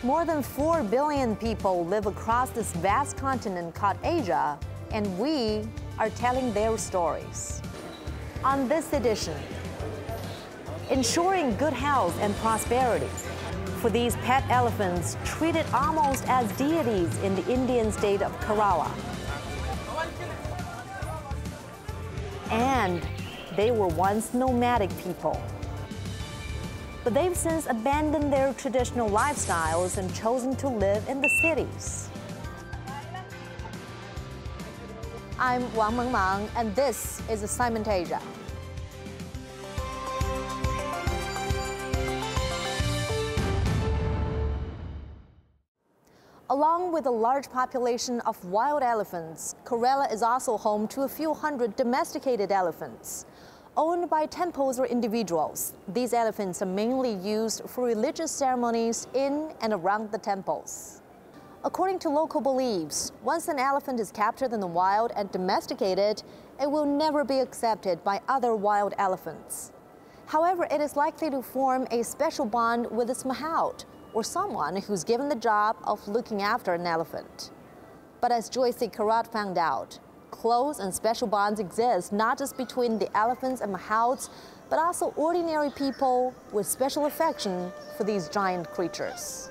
More than 4 billion people live across this vast continent called Asia, and we are telling their stories. On this edition, ensuring good health and prosperity for these pet elephants treated almost as deities in the Indian state of Kerala. And they were once nomadic people. But they've since abandoned their traditional lifestyles and chosen to live in the cities. I'm Wang Mengmang, and this is Assignment Asia. Along with a large population of wild elephants, Kerala is also home to a few hundred domesticated elephants. Owned by temples or individuals, these elephants are mainly used for religious ceremonies in and around the temples. According to local beliefs, once an elephant is captured in the wild and domesticated, it will never be accepted by other wild elephants. However, it is likely to form a special bond with its Mahout, or someone who's given the job of looking after an elephant. But as Joyce Karat found out, close and special bonds exist not just between the elephants and Mahouts, but also ordinary people with special affection for these giant creatures.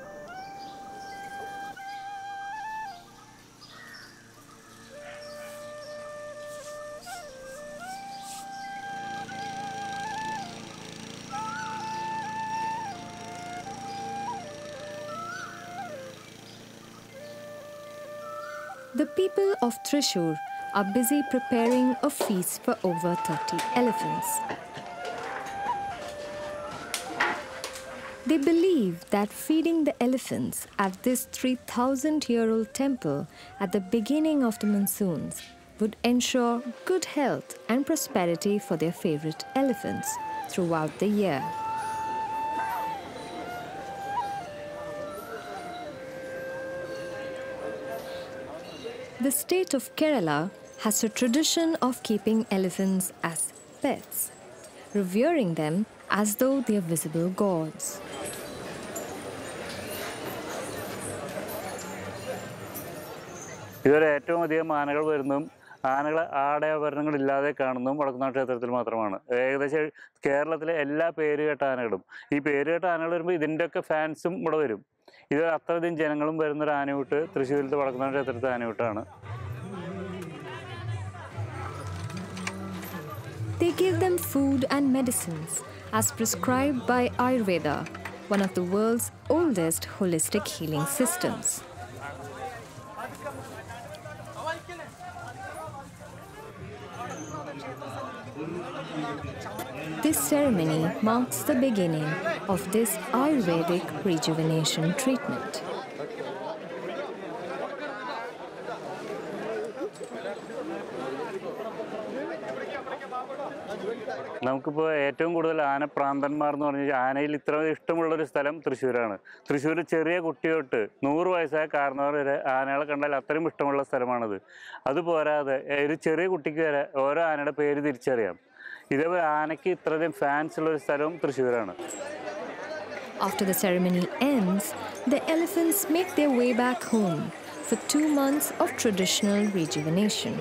The people of Trissur are busy preparing a feast for over 30 elephants. They believe that feeding the elephants at this 3,000-year-old temple at the beginning of the monsoons would ensure good health and prosperity for their favorite elephants throughout the year. The state of Kerala has a tradition of keeping elephants as pets, revering them as though they are visible gods. ഇതുവരെ ഏറ്റവും അധികം ആനകൾ വരുന്നതും ആനകളെ ആടയാഭരണങ്ങളില്ലാതെ കാണുന്നതും വടക്കുന്നാഥ ക്ഷേത്രത്തിൽ മാത്രമാണ്. ഏകദേശം കേരളത്തിലെ എല്ലാ പേരുകേട്ട ആനകളും ഈ പേരുകേട്ട ആനകൾ വരുമ്പോൾ ഇതിൻ്റെയൊക്കെ ഫാൻസും ഇവിടെ വരും. ഇത് അത്രയധികം ജനങ്ങളും വരുന്നൊരു ആനയൂട്ട് തൃശ്ശൂരിലത്തെ വടക്കുന്നാഥ ക്ഷേത്രത്തിലെ ആനയൂട്ടാണ്. They give them food and medicines as prescribed by Ayurveda, one of the world's oldest holistic healing systems. This ceremony marks the beginning of this Ayurvedic rejuvenation treatment. നമുക്കിപ്പോൾ ഏറ്റവും കൂടുതൽ ആനപ്രാന്തന്മാർ എന്ന് പറഞ്ഞാൽ ആനയിൽ ഇത്ര ഇഷ്ടമുള്ളൊരു സ്ഥലം തൃശ്ശൂരാണ്. തൃശ്ശൂർ ചെറിയ കുട്ടി തൊട്ട് 100 വയസ്സായ കാരണവർ വരെ ആനകളെ കണ്ടാൽ അത്രയും ഇഷ്ടമുള്ള സ്ഥലമാണത്. അതുപോരാതെ ഒരു ചെറിയ കുട്ടിക്ക് വരെ ഓരോ ആനയുടെ പേര് തിരിച്ചറിയാം. ഇതേപോലെ ആനയ്ക്ക് ഇത്രയധികം ഫാൻസ് ഉള്ളൊരു സ്ഥലവും തൃശ്ശൂരാണ്. After the ceremony ends, the elephants make their way back home for 2 months of traditional rejuvenation.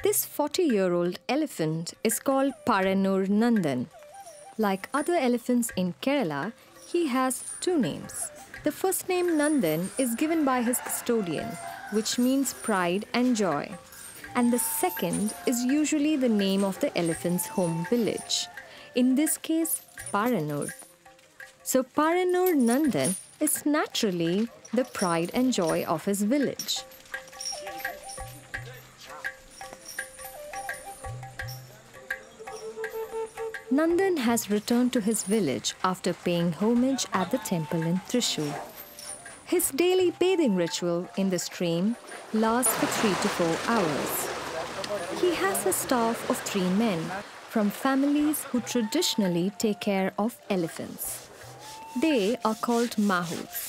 This 40-year-old elephant is called Paranur-Nandan. Like other elephants in Kerala, he has 2 names. The first name Nandan is given by his custodian, which means pride and joy. And the second is usually the name of the elephant's home village. In this case, Paranur. So Paranur-Nandan is naturally the pride and joy of his village. Nandan has returned to his village after paying homage at the temple in Trissur. His daily bathing ritual in the stream lasts for 3 to 4 hours. He has a staff of 3 men from families who traditionally take care of elephants. They are called Mahouts.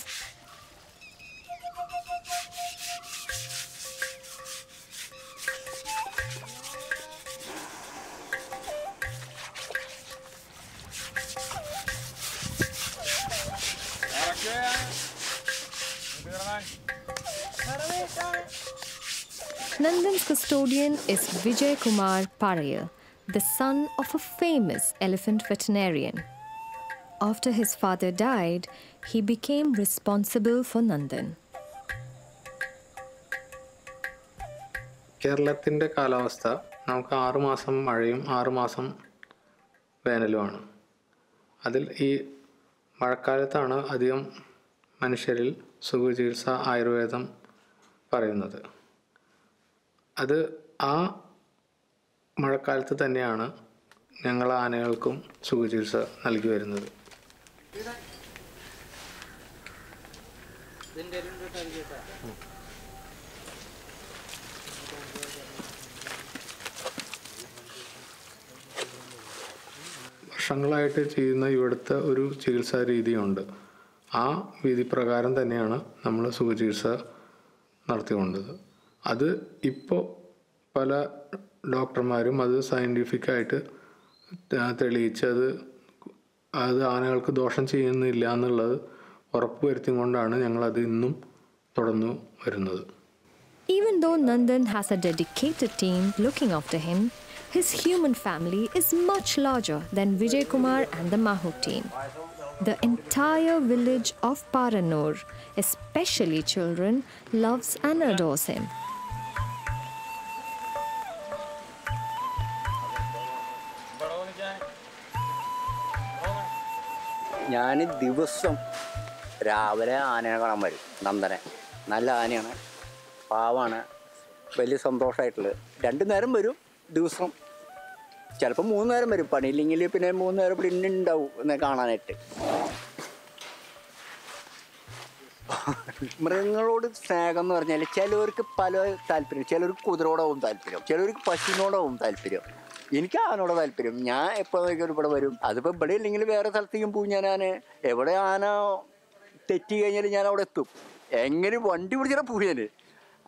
Nandan's custodian is VIJAYKUMAR PARAYIL, the son of a famous elephant veterinarian. After his father died, he became responsible for Nandan. കേരളത്തിൻ്റെ കാലാവസ്ഥ നമുക്ക് 6 മാസം മഴയും 6 മാസം വേനലുമാണ്. അതിൽ ഈ മഴക്കാലത്താണ് അധികം മനുഷ്യരിൽ സുഖചികിത്സ ആയുർവേദം പറയുന്നത്. അത് ആ മഴക്കാലത്ത് തന്നെയാണ് ഞങ്ങൾ ആനകൾക്കും സുഖചികിത്സ നൽകി വരുന്നത്. വർഷങ്ങളായിട്ട് ചെയ്യുന്ന ഇവിടുത്തെ ഒരു ചികിത്സാ രീതിയുണ്ട്. ആ വിധിപ്രകാരം തന്നെയാണ് നമ്മൾ സുഖചികിത്സ നടത്തിക്കൊണ്ടത്. അത് ഇപ്പോൾ പല ഡോക്ടർമാരും അത് സയൻറ്റിഫിക്കായിട്ട് തെളിയിച്ചത് അത് ആനകൾക്ക് ദോഷം ചെയ്യുന്നില്ല എന്നുള്ളത് ഉറപ്പുവരുത്തിക്കൊണ്ടാണ് ഞങ്ങളത് ഇന്നും തുടർന്നു വരുന്നത്. Even though Nandan has a dedicated team looking after him, his human family is much larger than VIJAYKUMAR and the Mahout team. The entire village of Paranur, especially children, loves and adores him. ഞാൻ ദിവസം രാവിലെ ആനയെ കാണാൻ വരും. നന്ദനെ നല്ല ആനയാണ്, പാവാണ്, വലിയ സന്തോഷമായിട്ടുള്ളത്. 2 നേരം വരും ദിവസം, ചിലപ്പോൾ 3 നേരം വരും. പണിയില്ലെങ്കിൽ പിന്നെ 3 നേരം പിന്നെ ഉണ്ടാവും എന്നെ കാണാനായിട്ട്. മൃഗങ്ങളോട് സ്നേഹം എന്ന് പറഞ്ഞാൽ ചിലവർക്ക് പല താല്പര്യം. ചിലവർക്ക് കുതിരയോടാവും താല്പര്യം, ചിലവർക്ക് പശുവിനോടാവും താല്പര്യം. എനിക്ക് ആനോട് താല്പര്യം. ഞാൻ എപ്പോൾ നോക്കിയാലും ഇവിടെ വരും. അതിപ്പോൾ ഇവിടെ ഇല്ലെങ്കിൽ വേറെ സ്ഥലത്തേക്കും പോകും. ഞാൻ എവിടെ ആന തെറ്റി കഴിഞ്ഞാൽ ഞാൻ അവിടെ എത്തും. എങ്ങനെ വണ്ടി പിടിച്ചിട്ട് പോകും ഞാൻ.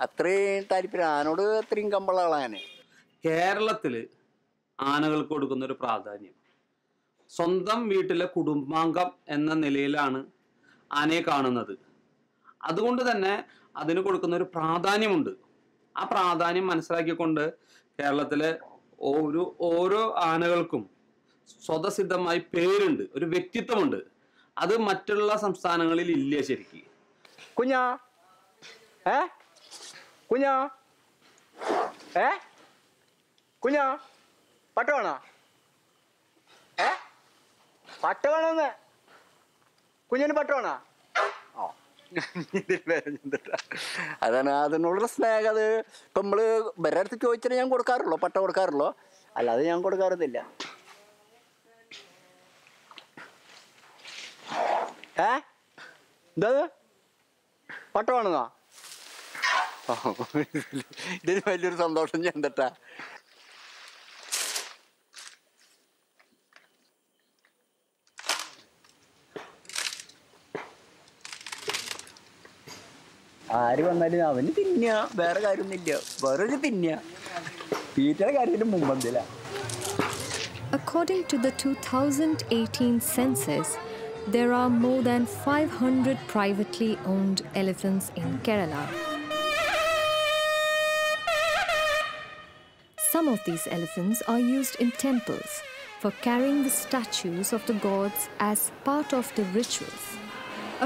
അത്രയും താല്പര്യം, ആനോട് അത്രയും കമ്പുള്ള ആളാണ്. കേരളത്തിൽ ആനകൾക്ക് കൊടുക്കുന്നൊരു പ്രാധാന്യം സ്വന്തം വീട്ടിലെ കുടുംബാംഗം എന്ന നിലയിലാണ് ആനയെ കാണുന്നത്. അതുകൊണ്ട് തന്നെ അതിന് കൊടുക്കുന്നൊരു പ്രാധാന്യമുണ്ട്. ആ പ്രാധാന്യം മനസ്സിലാക്കിക്കൊണ്ട് കേരളത്തിലെ ഓരോ ആനകൾക്കും സ്വതസിദ്ധമായി പേരുണ്ട്, ഒരു വ്യക്തിത്വമുണ്ട്. അത് മറ്റുള്ള സംസ്ഥാനങ്ങളിൽ ഇല്ല. ശരിക്കും കുഞ്ഞാ കുഞ്ഞാ കുഞ്ഞാ പട്ട വേണോ? പട്ട വേണോന്ന്? കുഞ്ഞിന് പട്ട വേണോ? അതാണ് അതിനുള്ള സ്നേഹം. അത് ഇപ്പം നമ്മള് വേറെ അടുത്ത് ചോദിച്ചാൽ ഞാൻ കൊടുക്കാറുള്ളൂ, പട്ട കൊടുക്കാറുള്ളൂ, അല്ലാതെ ഞാൻ കൊടുക്കാറൊന്നുമില്ല. എന്താ പട്ട വേണമെന്നാ? ഇതിന് വലിയൊരു സന്തോഷം ഞാൻ തട്ടാ. ആര് വന്നാലും അവന് തിന്നുക, വേറെ കാര്യമൊന്നുമില്ല. വേറൊരു തിന്നുക, തീറ്റയുടെ കാര്യത്തിന് മുമ്പന്തില്ല. According to the 2018 census, there are more than 500 privately owned elephants in Kerala. Some of these elephants are used in temples for carrying the statues of the gods as part of the rituals.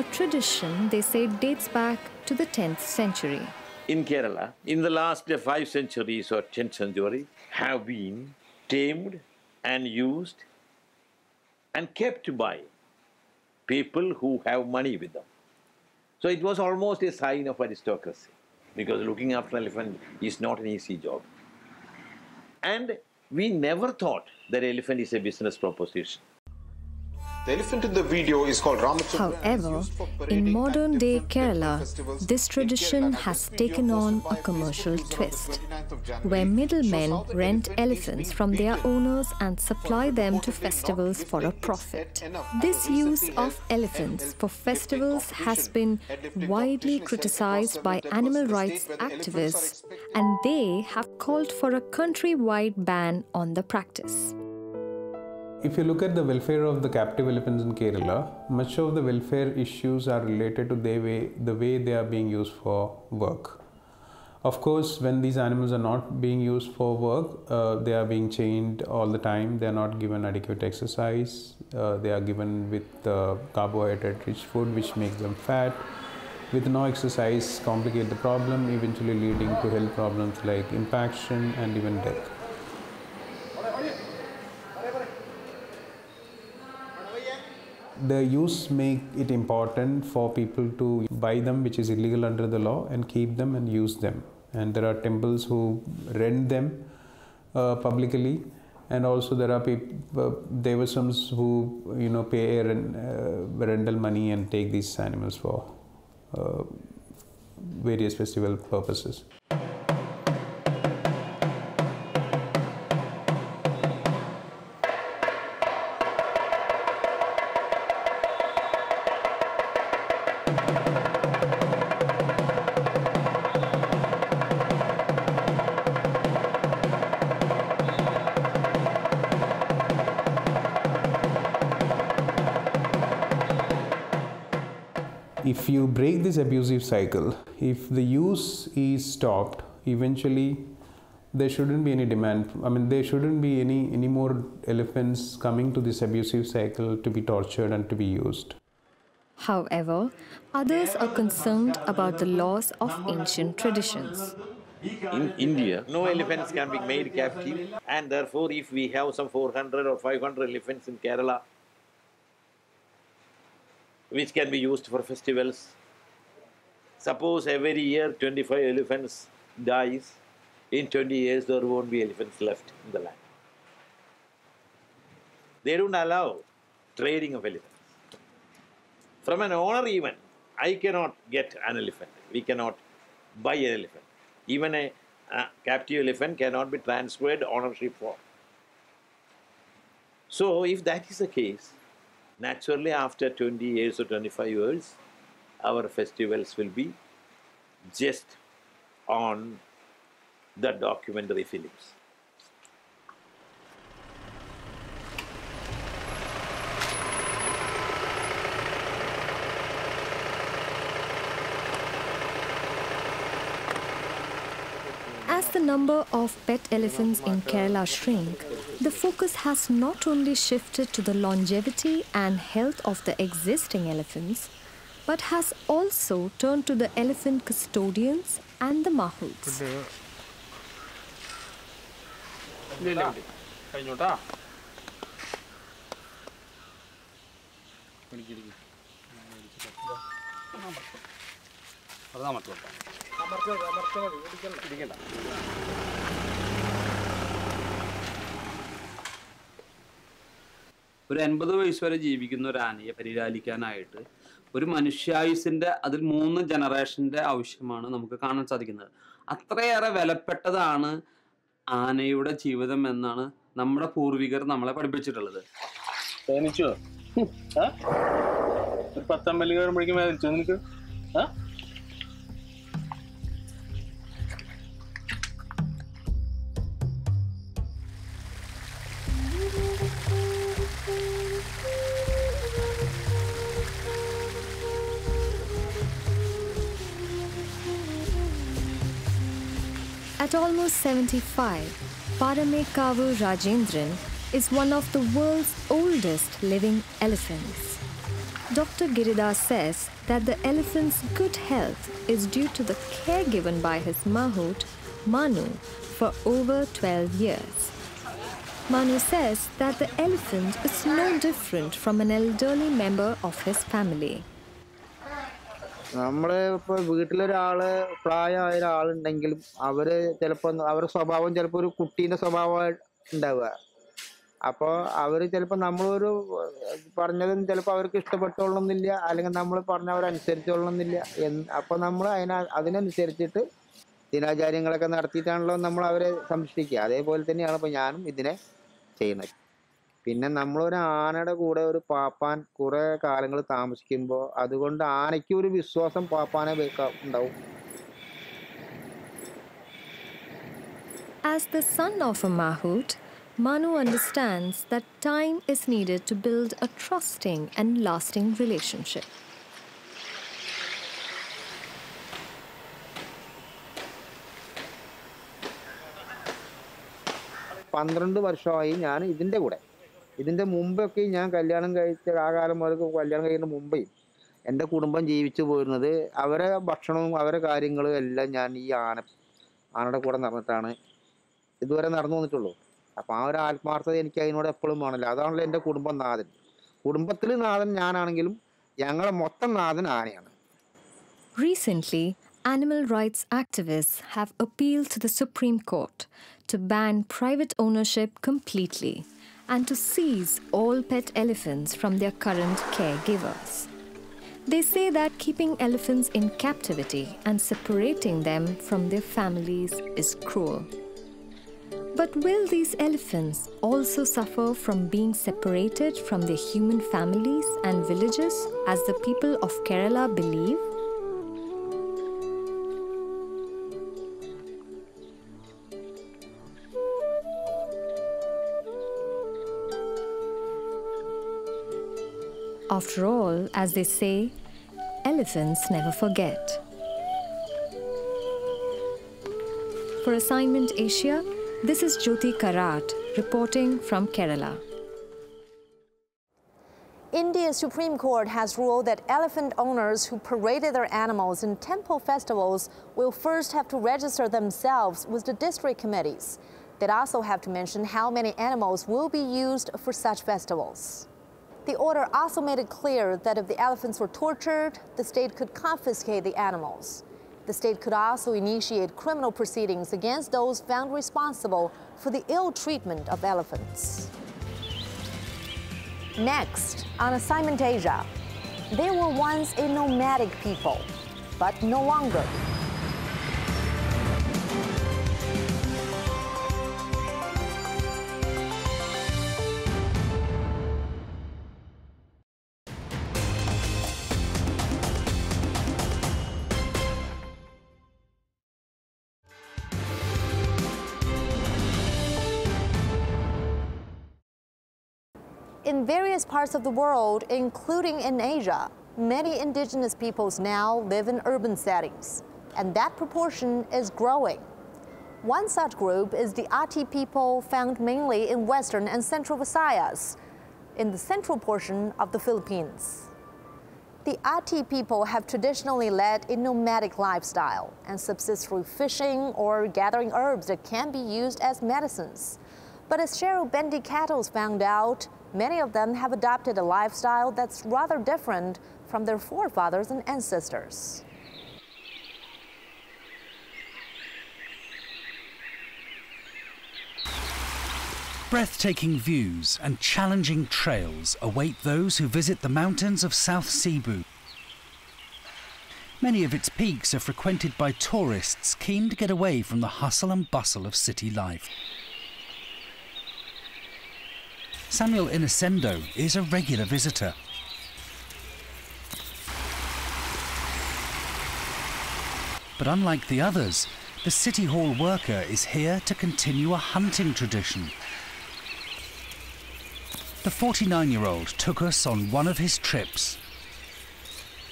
A tradition, they say, dates back to the 10th century. In Kerala, in the last 5 centuries or 10th century, have been tamed and used and kept by people who have money with them. So it was almost a sign of aristocracy, because looking after an elephant is not an easy job. And we never thought that elephant is a business proposition. The elephant in the video is called Ramachandra. However, in modern-day Kerala, this tradition has taken on a commercial twist, where middlemen rent elephants from their owners and supply them to festivals for a profit. This use of elephants for festivals has been widely criticized by animal rights activists, and they have called for a countrywide ban on the practice. If you look at the welfare of the captive elephants in Kerala, much of the welfare issues are related to the way they are being used for work. Of course, when these animals are not being used for work, they are being chained all the time. They are not given adequate exercise. They are given with carbohydrate-rich food, which makes them fat. With no exercise, complicate the problem, eventually leading to health problems like impaction and even death. The use make it important for people to buy them, which is illegal under the law, and keep them and use them. And there are temples who rent them publicly, and also there are devasams who pay rental money and take these animals for various festival purposes. If you break this abusive cycle, if the use is stopped, eventually there shouldn't be any demand. I mean, there shouldn't be any more elephants coming to this abusive cycle to be tortured and to be used. However, others are concerned about the loss of ancient traditions. In India, no elephants can be made captive, and therefore if we have some 400 or 500 elephants in Kerala, which can be used for festivals. Suppose every year 25 elephants dies, in 20 years there won't be elephants left in the land. They don't allow trading of elephants. From an owner even, I cannot get an elephant. We cannot buy an elephant. Even a captive elephant cannot be transferred ownership for. So if that is the case, naturally, after 20 years or 25 years, our festivals will be just on the documentary films. As the number of pet elephants in Kerala shrink, the focus has not only shifted to the longevity and health of the existing elephants, but has also turned to the elephant custodians and the Mahouts. ഒരു 80 വയസ്സ് വരെ ജീവിക്കുന്ന ഒരു ആനയെ പരിപാലിക്കാനായിട്ട് ഒരു മനുഷ്യായുസിന്റെ അതിൽ 3 ജനറേഷന്റെ ആവശ്യമാണ് നമുക്ക് കാണാൻ സാധിക്കുന്നത്. അത്രയേറെ വിലപ്പെട്ടതാണ് ആനയുടെ ജീവിതം എന്നാണ് നമ്മുടെ പൂർവികർ നമ്മളെ പഠിപ്പിച്ചിട്ടുള്ളത്. തേനിച്ചോ ഒരു 10 അമ്പലി കയറുമ്പോഴേക്കും വേദിച്ചോ നിനക്ക്? At almost 75, Paramekavu Rajendran is one of the world's oldest living elephants. Dr. GIRIDAS says that the elephant's good health is due to the care given by his Mahout, Manu, for over 12 years. Manu says that the elephant is no different from an elderly member of his family. നമ്മള് ഇപ്പൊ വീട്ടിലൊരാള് പ്രായമായ ഒരാളുണ്ടെങ്കിലും അവര് ചിലപ്പോ അവരുടെ സ്വഭാവം ചിലപ്പോ ഒരു കുട്ടീന്റെ സ്വഭാവം ഉണ്ടാവുക. അപ്പോൾ അവർ ചിലപ്പോൾ നമ്മളൊരു പറഞ്ഞതും ചിലപ്പോൾ അവർക്ക് ഇഷ്ടപ്പെട്ടോളണമെന്നില്ല, അല്ലെങ്കിൽ നമ്മൾ പറഞ്ഞവരനുസരിച്ചോളണമെന്നില്ല. അപ്പോൾ നമ്മൾ അതിനനുസരിച്ചിട്ട് ദിനാചാര്യങ്ങളൊക്കെ നടത്തിയിട്ടാണല്ലോ നമ്മൾ അവരെ സംരക്ഷിക്കുക. അതേപോലെ തന്നെയാണ് ഇപ്പോൾ ഞാനും ഇതിനെ ചെയ്യുന്നത്. പിന്നെ നമ്മളൊരു ആനയുടെ കൂടെ ഒരു പാപ്പാൻ കുറേ കാലങ്ങൾ താമസിക്കുമ്പോൾ അതുകൊണ്ട് ആനയ്ക്ക് ഒരു വിശ്വാസം പാപ്പാനെ ഉണ്ടാവും. As the son of a Mahout, Manu understands that time is needed to build a trusting and lasting relationship. പന്ത്രണ്ട് വർഷമായി ഞാൻ ഇതിൻ്റെ കൂടെ. ഇതിൻ്റെ മുമ്പൊക്കെ ഞാൻ കല്യാണം കഴിച്ച ആ കാലം മുതൽ കല്യാണം കഴിക്കുന്ന മുമ്പേ എൻ്റെ കുടുംബം ജീവിച്ചു പോയിരുന്നത് അവരെ ഭക്ഷണവും അവരെ കാര്യങ്ങളും എല്ലാം ഞാൻ ഈ ആനയുടെ കൂടെ നടന്നിട്ടാണ് ഇതുവരെ നടന്നു വന്നിട്ടുള്ളൂ. അപ്പോൾ ആ ഒരു ആത്മാർത്ഥത എനിക്ക് അതിനോട് എപ്പോഴും വേണമല്ലോ. അതാണല്ലോ എൻ്റെ കുടുംബം നാഥൻ. കുടുംബത്തിൽ നാഥൻ ഞാനാണെങ്കിലും ഞങ്ങളെ മൊത്തം നാഥൻ ആനയാണ്. Recently, animal rights activists have appealed to the Supreme Court to ban private ownership completely and to seize all pet elephants from their current caregivers. They say that keeping elephants in captivity and separating them from their families is cruel. But will these elephants also suffer from being separated from their human families and villages, as the people of Kerala believe? After all, as they say, elephants never forget. For Assignment Asia, this is Jyoti Karat reporting from Kerala. India's Supreme Court has ruled that elephant owners who paraded their animals in temple festivals will first have to register themselves with the district committees. They also have to mention how many animals will be used for such festivals. The order also made it clear that if the elephants were tortured, the state could confiscate the animals. The state could also initiate criminal proceedings against those found responsible for the ill treatment of elephants. Next, on Assignment Asia, they were once a nomadic people, but no longer. In various parts of the world, including in Asia, many indigenous peoples now live in urban settings, and that proportion is growing. One such group is the Ati people, found mainly in western and central Visayas, in the central portion of the Philippines. The Ati people have traditionally led a nomadic lifestyle and subsist through fishing or gathering herbs that can be used as medicines. But as Cheryl Bendy Cattles found out, many of them have adopted a lifestyle that's rather different from their forefathers and ancestors. Breathtaking views and challenging trails await those who visit the mountains of South Cebu. Many of its peaks are frequented by tourists keen to get away from the hustle and bustle of city life. Samuel ELOSENDO is a regular visitor. But unlike the others, the City Hall worker is here to continue a hunting tradition. The 49-year-old took us on one of his trips.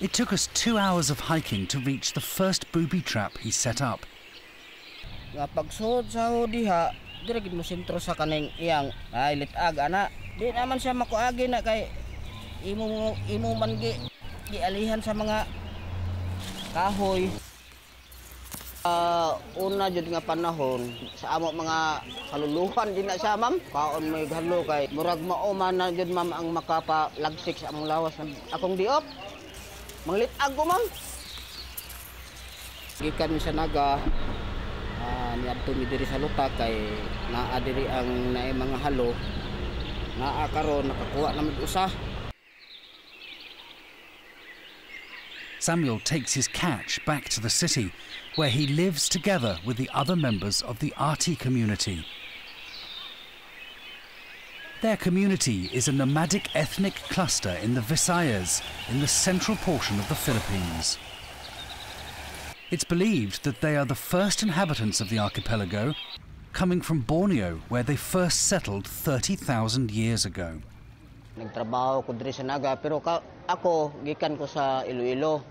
It took us 2 hours of hiking to reach the first booby trap he set up. Pagsuod sa diha, dire gid mo sentro sa kaning iyang ay litag ana. Di naman siya makuagi na kay imo man gialihan sa mga kahoy. Una jud nga panahon sa amo mga kaluluhan din na siya ma'am. Kaon may galo kay murag mao man na jud ma'am ang makapalagsik sa among lawas akong diop. Manglitag ko ma'am. Gikan mi sa Naga. Niadto mi diri sa lupa kay naa diri ang naay mga halo. Naa karon nakakuha naman usa. Samuel takes his catch back to the city, where he lives together with the other members of the Arti community. Their community is a nomadic ethnic cluster in the Visayas, in the central portion of the Philippines. It's believed that they are the first inhabitants of the archipelago, coming from Borneo, where they first settled 30,000 years ago. Nagtrabaho ko diri sa Naga, pero ako gikan ko sa Iloilo.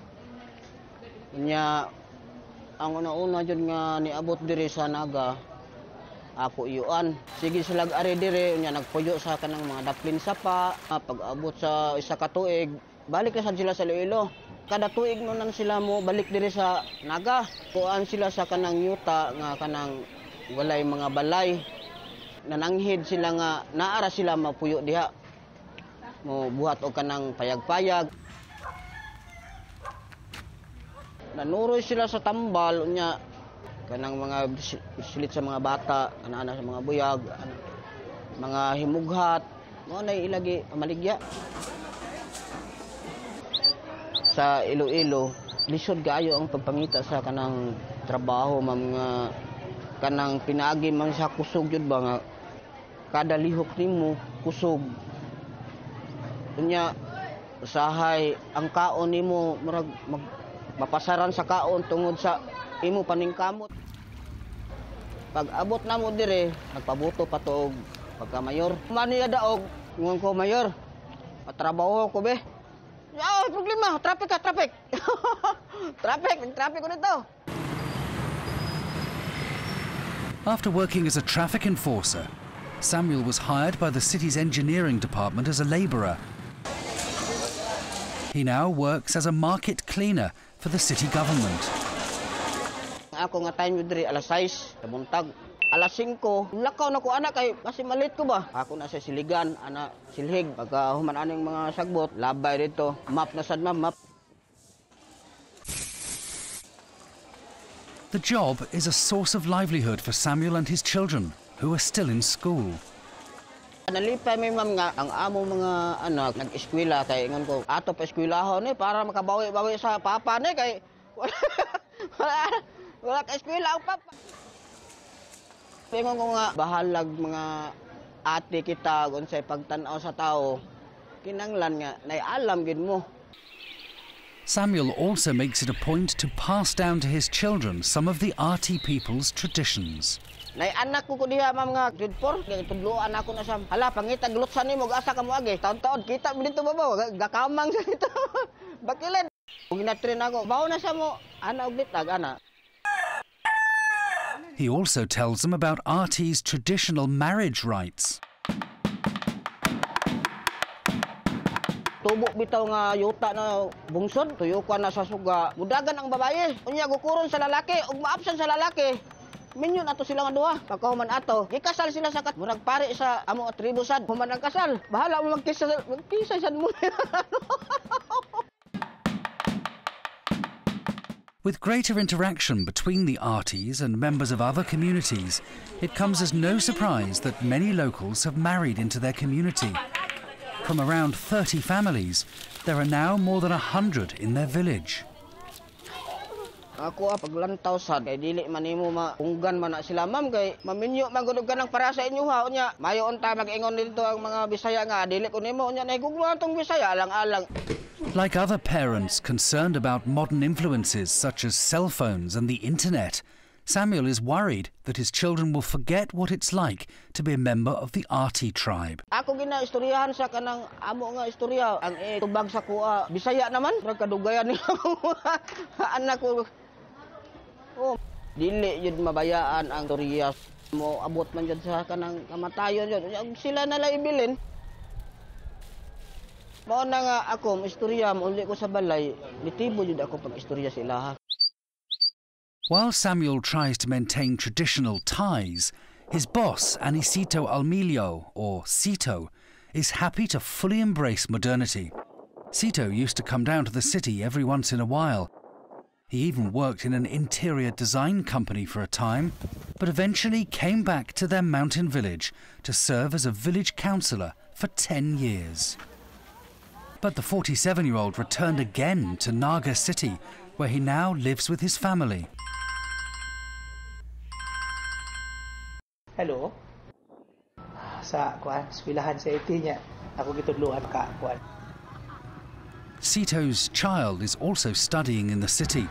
Nya ang una-una jud nga niabot diri sa Naga, ako iyuan. Sige sila ari diri nya nagpuyo sa kanang mga daplin sapa. Pag-abot sa isa ka tuig, balik na sad sila sa Iloilo. Kada tuig mo nan sila mo balik diri sa Naga. Kuan sila sa kanang yuta nga kanang walay mga balay. Nananghid sila nga naara sila mapuyo diha. Mo buhat og kanang payag-payag. Nanuroy sila sa tambal unya kanang mga silit sa mga bata, ana sa mga buyag, mga himughat, mo nay ilagi maligya. Sa Iloilo, lisod kaayo ang pagpangita sa kanang trabaho mga kanang pinaagi man sa kusog jud ba nga kada lihok nimo kusog. Unya usahay ang kaon nimo murag mapasaran sa kaon tungod sa imo paningkamot. Pag abot na mo dire, nagpabuto pa to og pagka mayor. Maniya daog, ngon ko mayor. Patrabaho ko be. Ya, problema, traffic ka, traffic. traffic ko dito. After working as a traffic enforcer, Samuel was hired by the city's engineering department as a labourer. He now works as a market cleaner for the city government. Ako nga time diri alas 6 sa buntag. Alas 5, lakaw na ko anak kay kasi malit ko ba. Ako na sa siligan, ana silhig. Pagka human aning mga sagbot, labay dito. Map na sad map. The job is a source of livelihood for Samuel and his children, who are still in school. Nalipay may ma'am nga ang amo mga anak nag-eskwela kay ingon ko ato pa eskwelahon ni para makabawi-bawi sa papa ni kay wala ka eskwela ang papa. Ingon ko nga bahalag mga ate kita unsay pagtan-aw sa tao kinanglan nga naialam gid mo. Samuel also makes it a point to pass down to his children some of the Arti people's traditions. Nay anak ko diha ma'am nga grade 4 kay tudloan ako na sa hala pangita glutsan nimo asa ka mo agi taon-taon kita dito babaw gakamang sa dito bakilen ug ginatrain ako bawo na sa mo ana og ditag ana. He also tells them about Arti's traditional marriage rites. Tubo bitaw nga yuta na bungsod tuyukan na sa suga mudagan ang babaye unya gukuron sa lalaki ug maabsan sa lalaki. Minyo ato sila nga duha. Pagkahuman ato, gikasal sila sa murag pare sa amo tribo sad. Human ang kasal. Bahala mo magkisa sad mo. With greater interaction between the Artis and members of other communities, it comes as no surprise that many locals have married into their community. From around 30 families, there are now more than 100 in their village. Ako paglantaw sad kay dili man nimo maunggan man na sila ma'am kay maminyo magudog ka ng para sa inyo ha unya mayo unta mag-ingon dito ang mga Bisaya nga dili ko nimo unya nahigugma tong Bisaya alang-alang. Like other parents concerned about modern influences such as cell phones and the internet, Samuel is worried that his children will forget what it's like to be a member of the Arti tribe. Ako gina-istoryahan sa kanang amo nga istorya ang tubag sa kuha Bisaya naman kadugayan ni anak ko. Oh, dili yun mabayaan ang istorya mo abot man jud sa kanang kamatayon jud sila na lang ibilin. Mao na nga ako istorya mo uli ko sa balay nitibo jud ako pag istorya sa ilaha. While Samuel tries to maintain traditional ties, his boss, Anicito Almilio, or Cito, is happy to fully embrace modernity. Cito used to come down to the city every once in a while. He even worked in an interior design company for a time, but eventually came back to their mountain village to serve as a village councillor for 10 years. But the 47-year-old returned again to Naga City, where he now lives with his family. Hello. Sa kuan, eskwelahan sa IT niya. Ako gitudluhan ka kuan. Sito's child is also studying in the city.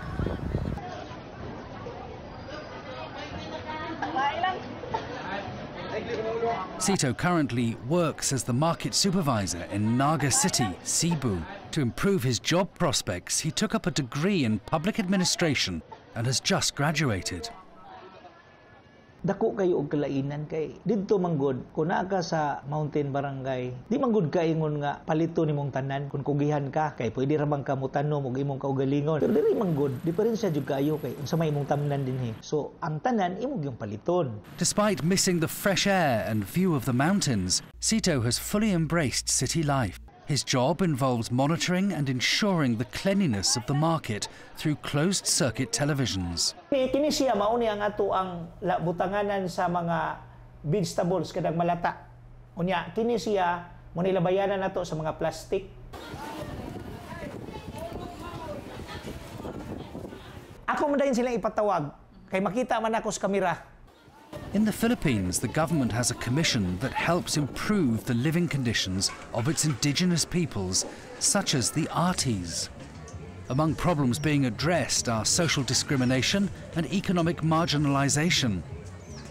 Sito currently works as the market supervisor in Naga City, Cebu. To improve his job prospects, he took up a degree in public administration and has just graduated. Dako kayo og kalainan kay didto manggod kun naa ka sa mountain barangay di manggod ka ingon nga palito nimong tanan kun kugihan ka kay pwede ra bang ka mutanom og imong kaugalingon pero diri manggod diferensya jud kaayo kay unsa may imong tamnan dinhi so ang tanan imong yung paliton. Despite missing the fresh air and view of the mountains, Sito has fully embraced city life. His job involves monitoring and ensuring the cleanliness of the market through closed-circuit televisions. Kini siya mao ni ang ato ang butanganan sa mga vegetables kadang malata. Unya kini siya mo nilabayanan nato sa mga plastic. Ako man dayon sila ipatawag kay makita man ako sa kamera. In the Philippines, the government has a commission that helps improve the living conditions of its indigenous peoples, such as the Artis. Among problems being addressed are social discrimination and economic marginalization.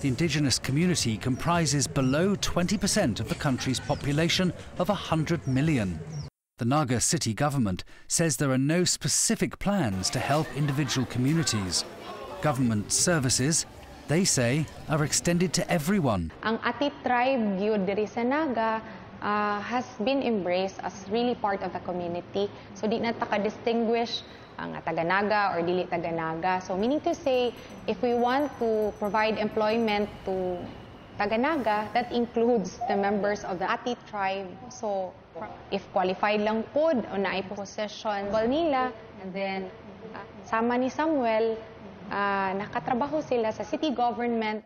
The indigenous community comprises below 20% of the country's population of 100 million. The Naga city government says there are no specific plans to help individual communities. Government services, they say, are extended to everyone. Ang Ati tribe yun diri sa Naga has been embraced as really part of the community. So di na taka-distinguish ang taga-Naga or dili taga-Naga. So meaning to say, if we want to provide employment to taga-Naga, that includes the members of the Ati tribe. So if qualified lang pod o naay possession nila, and then sama ni Samuel, nakatrabaho sila sa city government.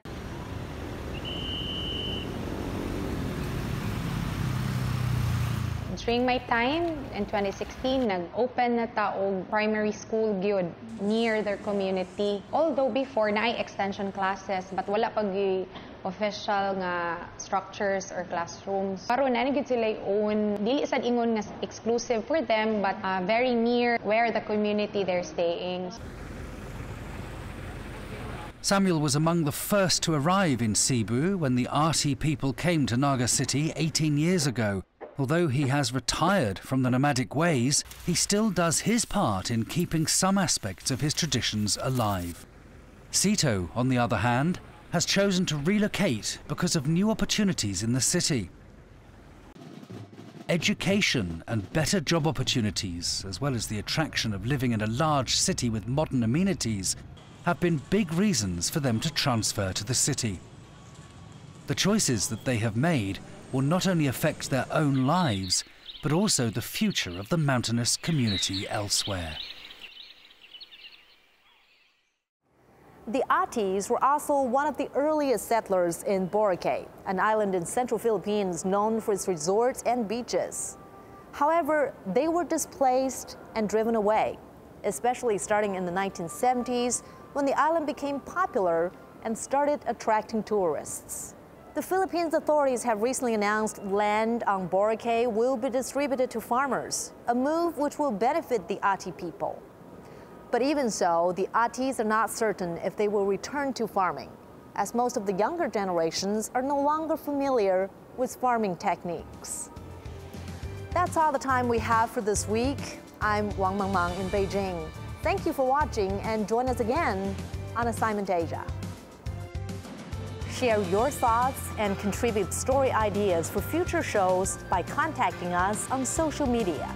During my time in 2016, nag-open na taog primary school gyud near their community. Although before na extension classes, but wala pag official nga structures or classrooms. Karon na gyud sila own, dili sad ingon nga exclusive for them, but very near where the community they're staying. Samuel was among the first to arrive in Cebu when the Arti people came to Naga City 18 years ago. Although he has retired from the nomadic ways, he still does his part in keeping some aspects of his traditions alive. Sito, on the other hand, has chosen to relocate because of new opportunities in the city. Education and better job opportunities, as well as the attraction of living in a large city with modern amenities, have been big reasons for them to transfer to the city. The choices that they have made will not only affect their own lives, but also the future of the mountainous community elsewhere. The Atis were also one of the earliest settlers in Boracay, an island in central Philippines known for its resorts and beaches. However, they were displaced and driven away, especially starting in the 1970s when the island became popular and started attracting tourists. The Philippines authorities have recently announced land on Boracay will be distributed to farmers, a move which will benefit the Ati people. But even so, the Atis are not certain if they will return to farming, as most of the younger generations are no longer familiar with farming techniques. That's all the time we have for this week. I'm Wang Mangmang in Beijing. Thank you for watching and join us again on Assignment Asia. Share your thoughts and contribute story ideas for future shows by contacting us on social media.